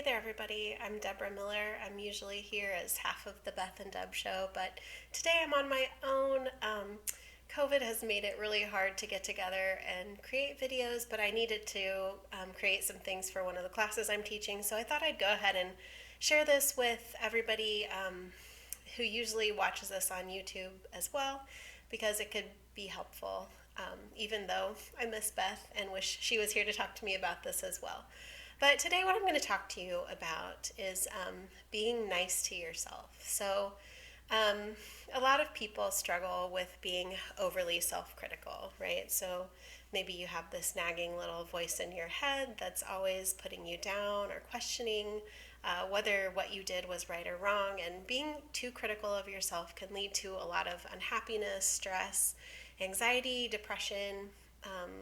Hey there, everybody. I'm Deborah Miller. I'm usually here as half of the Beth and Deb show, but today I'm on my own. COVID has made it really hard to get together and create videos, but I needed to create some things for one of the classes I'm teaching, so I thought I'd go ahead and share this with everybody who usually watches us on YouTube as well, because it could be helpful, even though I miss Beth and wish she was here to talk to me about this as well. But today, what I'm going to talk to you about is being nice to yourself. Um, a lot of people struggle with being overly self critical, right? So, maybe you have this nagging little voice in your head that's always putting you down or questioning whether what you did was right or wrong. And being too critical of yourself can lead to a lot of unhappiness, stress, anxiety, depression,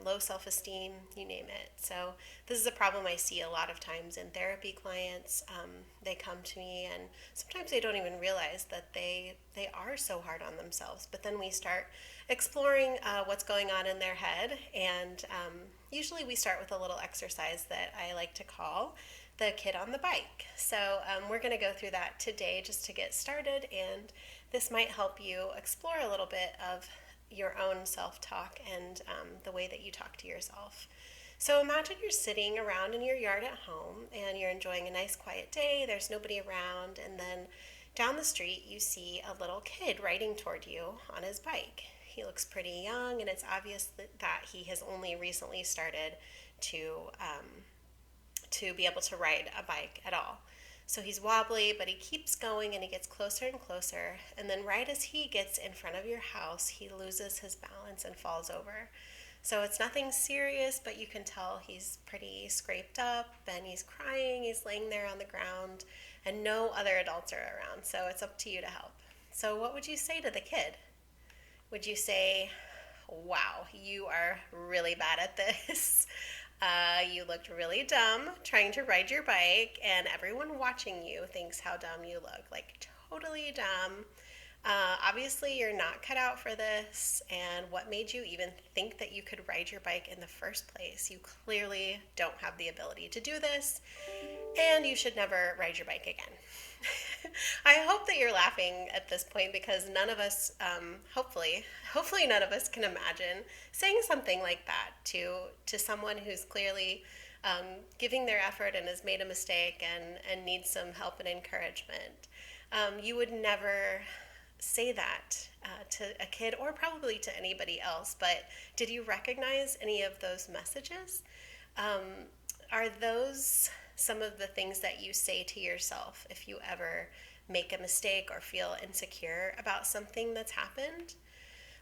low self esteem, you name it. So, this is a problem I see a lot of times in therapy clients. They come to me, and sometimes they don't even realize that they are so hard on themselves. But then we start exploring what's going on in their head, and usually we start with a little exercise that I like to call the kid on the bike. So, we're going to go through that today just to get started, and this might help you explore a little bit of your own self-talk and the way that you talk to yourself. So imagine you're sitting around in your yard at home and you're enjoying a nice quiet day, there's nobody around, and then down the street you see a little kid riding toward you on his bike. He looks pretty young, and it's obvious that he has only recently started to be able to ride a bike at all. So he's wobbly, but he keeps going and he gets closer and closer. And then, right as he gets in front of your house, he loses his balance and falls over. So it's nothing serious, but you can tell he's pretty scraped up and he's crying. He's laying there on the ground, and no other adults are around. So it's up to you to help. So, what would you say to the kid? Would you say, wow, you are really bad at this? You looked really dumb trying to ride your bike, and everyone watching you thinks how dumb you look. Like, totally dumb. Obviously, you're not cut out for this, and what made you even think that you could ride your bike in the first place? You clearly don't have the ability to do this, and you should never ride your bike again. I hope that you're laughing at this point, because none of us, hopefully none of us can imagine saying something like that to someone who's clearly giving their effort and has made a mistake and needs some help and encouragement. You would never say that to a kid, or probably to anybody else, but did you recognize any of those messages? Are those some of the things that you say to yourself if you ever make a mistake or feel insecure about something that's happened?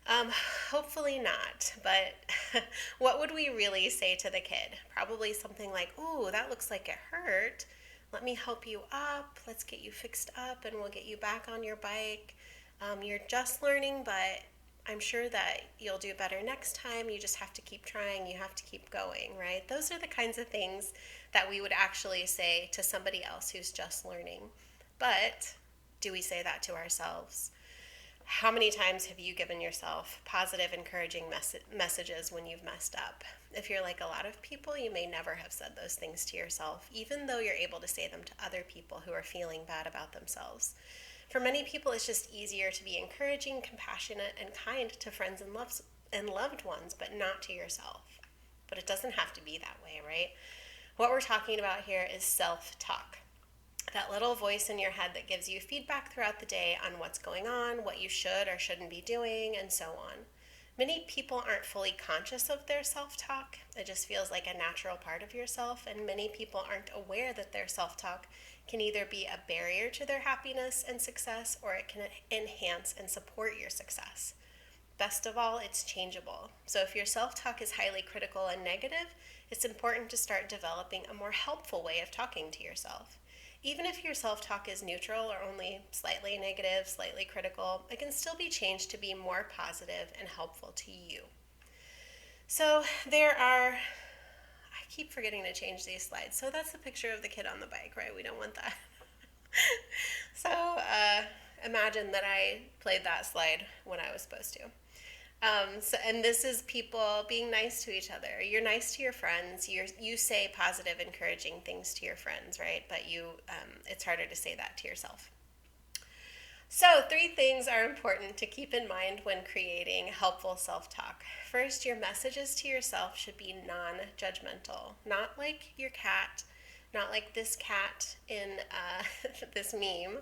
Um, Hopefully not, but what would we really say to the kid? Probably something like, "Ooh, that looks like it hurt. Let me help you up. Let's get you fixed up and we'll get you back on your bike. You're just learning, but I'm sure that you'll do better next time. You just have to keep trying. You have to keep going," right? Those are the kinds of things that we would actually say to somebody else who's just learning. But do we say that to ourselves? How many times have you given yourself positive, encouraging messages when you've messed up? If you're like a lot of people, you may never have said those things to yourself, even though you're able to say them to other people who are feeling bad about themselves. For many people, it's just easier to be encouraging, compassionate, and kind to friends and loved ones, but not to yourself. But it doesn't have to be that way, right? What we're talking about here is self-talk. That little voice in your head that gives you feedback throughout the day on what's going on, what you should or shouldn't be doing, and so on. Many people aren't fully conscious of their self-talk. It just feels like a natural part of yourself, and many people aren't aware that their self-talk can either be a barrier to their happiness and success, or it can enhance and support your success. Best of all, it's changeable. So if your self-talk is highly critical and negative, it's important to start developing a more helpful way of talking to yourself. Even if your self-talk is neutral or only slightly negative, slightly critical, it can still be changed to be more positive and helpful to you. So I keep forgetting to change these slides. So that's the picture of the kid on the bike, right? We don't want that. So imagine that I played that slide when I was supposed to. And this is people being nice to each other. You're nice to your friends. You say positive, encouraging things to your friends, right? But it's harder to say that to yourself. So, three things are important to keep in mind when creating helpful self talk. First, your messages to yourself should be non judgmental, not like your cat, not like this cat in this meme,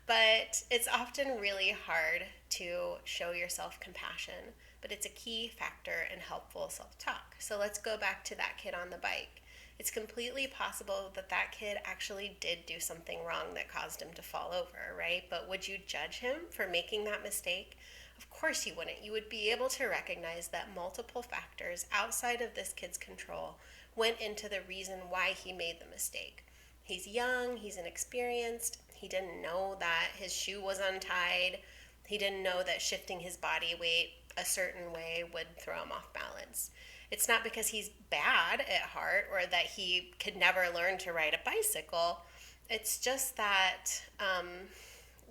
but it's often really hard to show yourself compassion. But it's a key factor in helpful self talk. So, let's go back to that kid on the bike. It's completely possible that that kid actually did do something wrong that caused him to fall over, right? But would you judge him for making that mistake? Of course you wouldn't. You would be able to recognize that multiple factors outside of this kid's control went into the reason why he made the mistake. He's young, he's inexperienced, he didn't know that his shoe was untied, he didn't know that shifting his body weight a certain way would throw him off balance. It's not because he's bad at heart or that he could never learn to ride a bicycle. It's just that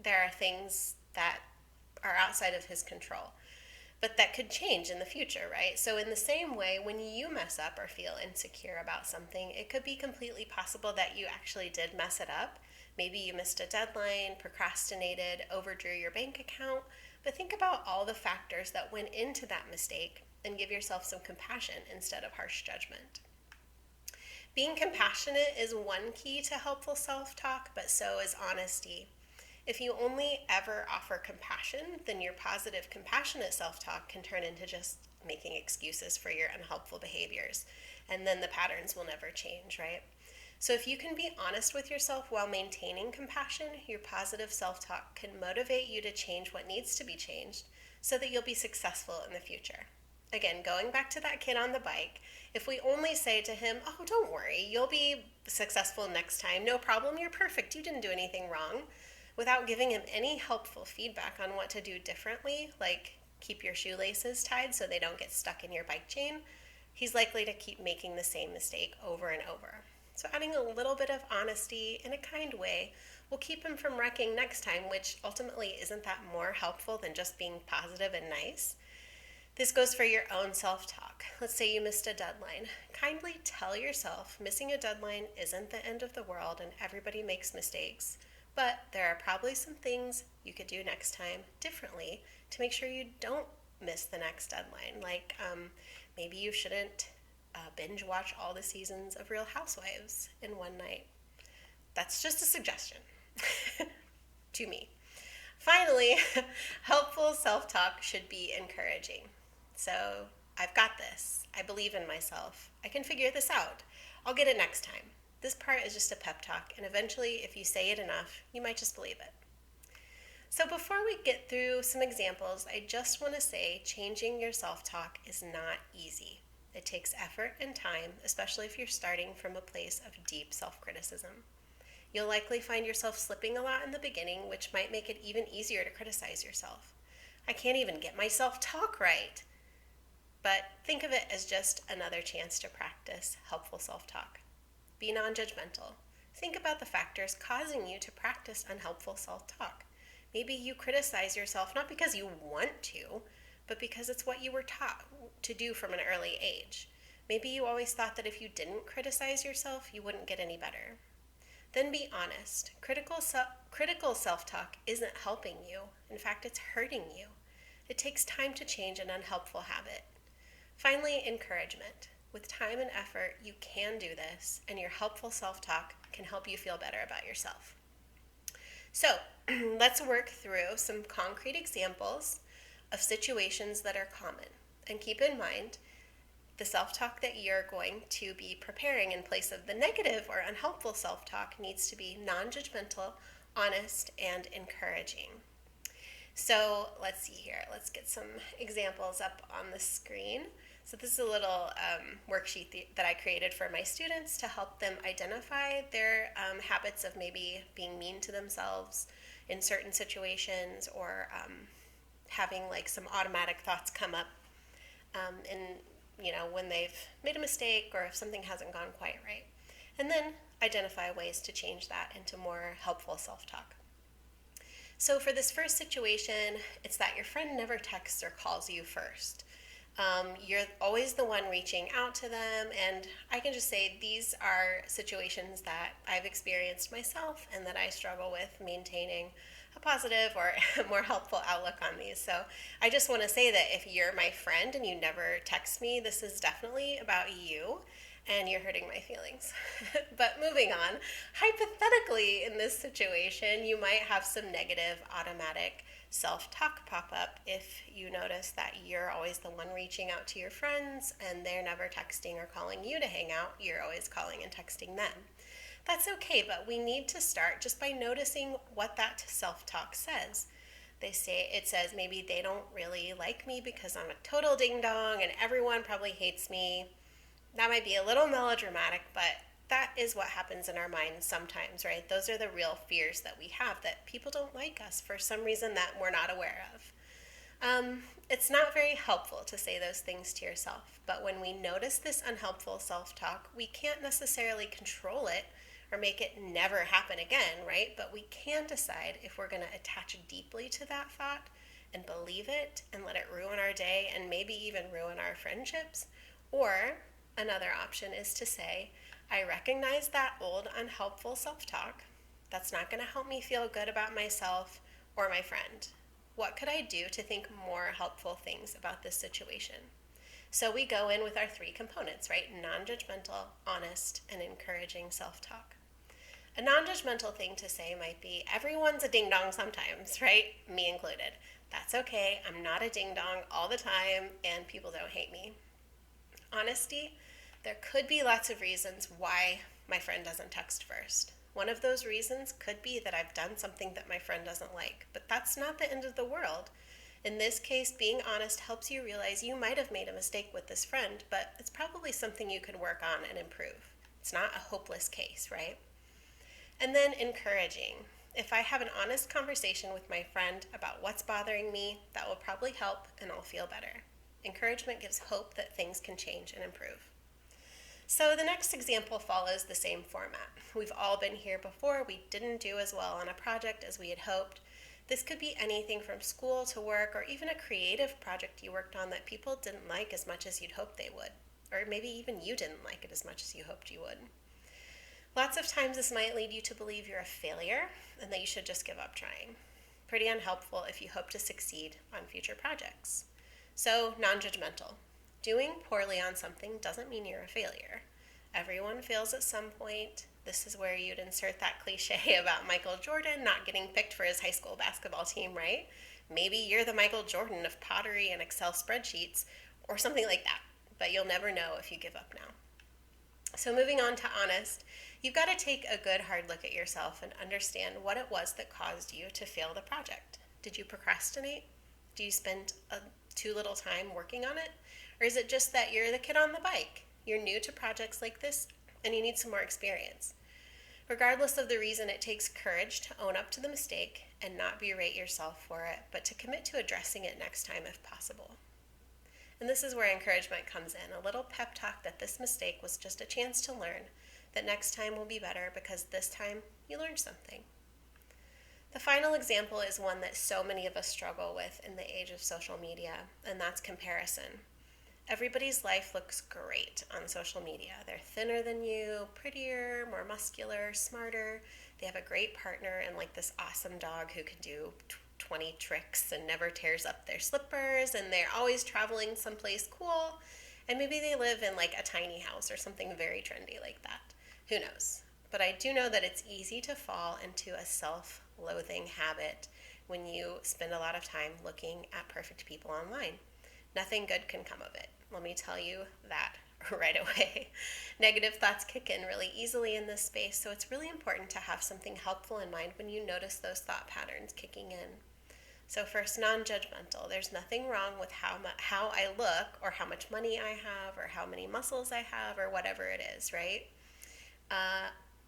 there are things that are outside of his control, but that could change in the future, right? So, in the same way, when you mess up or feel insecure about something, it could be completely possible that you actually did mess it up. Maybe you missed a deadline, procrastinated, overdrew your bank account, but think about all the factors that went into that mistake and give yourself some compassion instead of harsh judgment. Being compassionate is one key to helpful self talk, but so is honesty. If you only ever offer compassion, then your positive, compassionate self talk can turn into just making excuses for your unhelpful behaviors. And then the patterns will never change, right? So, if you can be honest with yourself while maintaining compassion, your positive self talk can motivate you to change what needs to be changed so that you'll be successful in the future. Again, going back to that kid on the bike, if we only say to him, oh, don't worry, you'll be successful next time, no problem, you're perfect, you didn't do anything wrong, without giving him any helpful feedback on what to do differently, like keep your shoelaces tied so they don't get stuck in your bike chain, he's likely to keep making the same mistake over and over. So adding a little bit of honesty in a kind way will keep him from wrecking next time, which ultimately isn't that more helpful than just being positive and nice? This goes for your own self-talk. Let's say you missed a deadline. Kindly tell yourself missing a deadline isn't the end of the world and everybody makes mistakes, but there are probably some things you could do next time differently to make sure you don't miss the next deadline. Like maybe you shouldn't binge watch all the seasons of Real Housewives in one night. That's just a suggestion to me. Finally, helpful self-talk should be encouraging. So, I've got this. I believe in myself. I can figure this out. I'll get it next time. This part is just a pep talk, and eventually, if you say it enough, you might just believe it. So, before we get through some examples, I just want to say changing your self-talk is not easy. It takes effort and time, especially if you're starting from a place of deep self-criticism. You'll likely find yourself slipping a lot in the beginning, which might make it even easier to criticize yourself. I can't even get my self-talk right. But think of it as just another chance to practice helpful self-talk. Be non-judgmental. Think about the factors causing you to practice unhelpful self-talk. Maybe you criticize yourself not because you want to, but because it's what you were taught to do from an early age. Maybe you always thought that if you didn't criticize yourself, you wouldn't get any better. Then be honest. Critical self-talk isn't helping you. In fact, it's hurting you. It takes time to change an unhelpful habit. Finally, encouragement. With time and effort, you can do this, and your helpful self-talk can help you feel better about yourself. So, let's work through some concrete examples of situations that are common. And keep in mind, the self-talk that you're going to be preparing in place of the negative or unhelpful self-talk needs to be non-judgmental, honest, and encouraging. So let's see here. Let's get some examples up on the screen. So this is a little worksheet that I created for my students to help them identify their habits of maybe being mean to themselves in certain situations, or having like some automatic thoughts come up when they've made a mistake or if something hasn't gone quite right. And then identify ways to change that into more helpful self-talk. So, for this first situation, it's that your friend never texts or calls you first. You're always the one reaching out to them, and I can just say these are situations that I've experienced myself and that I struggle with maintaining a positive or more helpful outlook on these. So, I just want to say that if you're my friend and you never text me, this is definitely about you and you're hurting my feelings. But moving on, hypothetically, in this situation, you might have some negative automatic self talk pop up if you notice that you're always the one reaching out to your friends and they're never texting or calling you to hang out. You're always calling and texting them. That's okay, but we need to start just by noticing what that self talk says. It says maybe they don't really like me because I'm a total ding dong and everyone probably hates me. That might be a little melodramatic, but that is what happens in our minds sometimes, right? Those are the real fears that we have, that people don't like us for some reason that we're not aware of. It's not very helpful to say those things to yourself, but when we notice this unhelpful self talk, we can't necessarily control it or make it never happen again, right? But we can decide if we're going to attach deeply to that thought and believe it and let it ruin our day and maybe even ruin our friendships. Or another option is to say, I recognize that old unhelpful self talk. That's not going to help me feel good about myself or my friend. What could I do to think more helpful things about this situation? So we go in with our three components, right? Non judgmental, honest, and encouraging self talk. A non judgmental thing to say might be everyone's a ding dong sometimes, right? Me included. That's okay. I'm not a ding dong all the time, and people don't hate me. Honesty, there could be lots of reasons why my friend doesn't text first. One of those reasons could be that I've done something that my friend doesn't like, but that's not the end of the world. In this case, being honest helps you realize you might have made a mistake with this friend, but it's probably something you could work on and improve. It's not a hopeless case, right? And then encouraging. If I have an honest conversation with my friend about what's bothering me, that will probably help and I'll feel better. Encouragement gives hope that things can change and improve. So the next example follows the same format. We've all been here before. We didn't do as well on a project as we had hoped. This could be anything from school to work or even a creative project you worked on that people didn't like as much as you'd hoped they would. Or maybe even you didn't like it as much as you hoped you would. Lots of times this might lead you to believe you're a failure and that you should just give up trying. Pretty unhelpful if you hope to succeed on future projects. So, non-judgmental. Doing poorly on something doesn't mean you're a failure. Everyone fails at some point. This is where you'd insert that cliche about Michael Jordan not getting picked for his high school basketball team, right? Maybe you're the Michael Jordan of pottery and Excel spreadsheets or something like that, but you'll never know if you give up now. So moving on to honest, you've got to take a good hard look at yourself and understand what it was that caused you to fail the project. Did you procrastinate? Do you spend too little time working on it? Or is it just that you're the kid on the bike? You're new to projects like this and you need some more experience. Regardless of the reason, it takes courage to own up to the mistake and not berate yourself for it, but to commit to addressing it next time if possible. And this is where encouragement comes in, a little pep talk that this mistake was just a chance to learn, that next time will be better because this time you learned something. The final example is one that so many of us struggle with in the age of social media, and that's comparison. Everybody's life looks great on social media. They're thinner than you, prettier, more muscular, smarter. They have a great partner and like this awesome dog who can do 20 tricks and never tears up their slippers, and they're always traveling someplace cool. And maybe they live in like a tiny house or something very trendy like that. Who knows? But I do know that it's easy to fall into a self-loathing habit when you spend a lot of time looking at perfect people online. Nothing good can come of it. Let me tell you that right away. Negative thoughts kick in really easily in this space, so it's really important to have something helpful in mind when you notice those thought patterns kicking in. So first, non-judgmental. There's nothing wrong with how I look or how much money I have or how many muscles I have or whatever it is, right?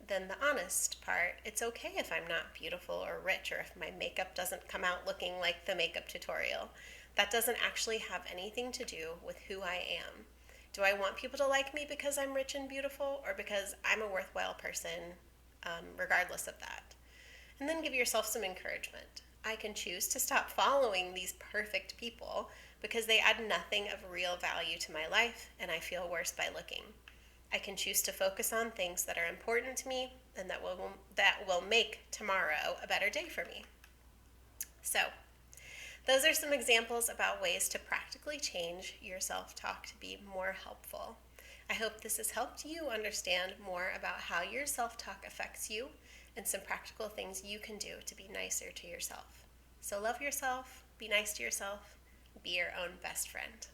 Then the honest part, it's okay if I'm not beautiful or rich or if my makeup doesn't come out looking like the makeup tutorial. That doesn't actually have anything to do with who I am. Do I want people to like me because I'm rich and beautiful or because I'm a worthwhile person, regardless of that? And then give yourself some encouragement. I can choose to stop following these perfect people because they add nothing of real value to my life and I feel worse by looking. I can choose to focus on things that are important to me and that will make tomorrow a better day for me. So, those are some examples about ways to practically change your self-talk to be more helpful. I hope this has helped you understand more about how your self-talk affects you and some practical things you can do to be nicer to yourself. So love yourself, be nice to yourself, be your own best friend.